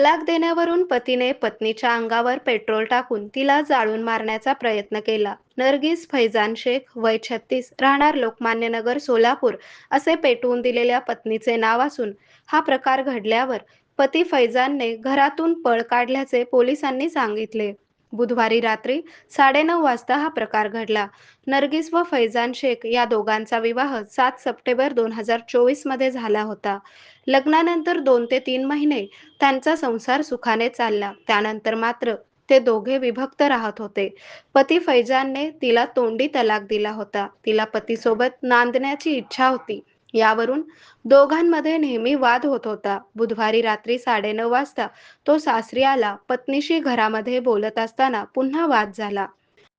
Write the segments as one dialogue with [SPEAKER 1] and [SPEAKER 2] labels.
[SPEAKER 1] तलाक देण्यावरून पतीने पत्नीच्या अंगावर पेट्रोल टाकून तिला जाळून मारण्याचा प्रयत्न केला. नर्गिस फैजान शेख, वय 36, राहणार लोकमान्य नगर, सोलापूर असे पेटवून दिलेल्या पत्नीचे नाव असून हा प्रकार घडल्यावर पती फैजानने घरातून पळ काढल्याचे पोलिसांनी सांगितले. बुधवारी रात्री 9:30 वाजता हा प्रकार घडला. नर्गिस व फैजान शेख या दोघांचा विवाह 7 सप्टेंबर 2024 मध्ये झाला होता. लग्नानंतर 2 ते 3 महिने त्यांचा संसार सुखाने चालला. त्यानंतर मात्र ते दोघे विभक्त राहत होते. पती फैजानने तिला तोंडी तलाक दिला होता. तिला पतीसोबत नांदण्याची इच्छा होती. यावरून दोघांमध्ये नेहमी वाद होत होता. बुधवारी रात्री 9:30 वाजता तो सासरी आला. पत्नीशी घरामध्ये बोलत असताना पुन्हा वाद झाला.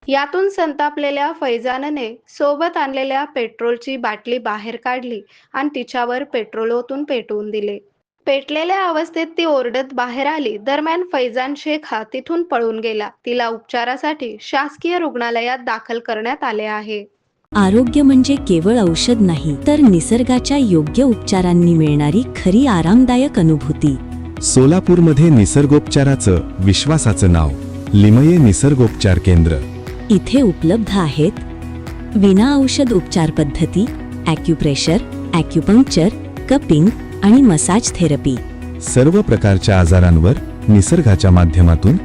[SPEAKER 1] यातून संतापलेल्या फैजानने सोबत आणलेल्या पेट्रोलची बाटली बाहेर काढली आणि तिच्यावर पेट्रोल ओतून पेटवून दिले. पेटलेल्या अवस्थेत ती ओरडत बाहेर आली. दरम्यान फैजान शेख हा तिथून पळून गेला. तिला उपचारासाठी शासकीय रुग्णालयात दाखल करण्यात आले आहे.
[SPEAKER 2] आरोग्य म्हणजे केवळ औषध नाही, तर निसर्गाच्या योग्य उपचारांनी मिळणारी खरी आरामदायक अनुभूती.
[SPEAKER 3] सोलापूरमध्ये निसर्गोपचाराचं विश्वासाचं नाव लिमये निसर्गोपचार केंद्र.
[SPEAKER 2] इथे उपलब्ध आहेत विना औषध उपचार पद्धती, ॲक्युप्रेशर, ॲक्युपंक्चर, कपिंग आणि मसाज थेरपी.
[SPEAKER 3] सर्व प्रकारच्या आजारांवर निसर्गाच्या माध्यमातून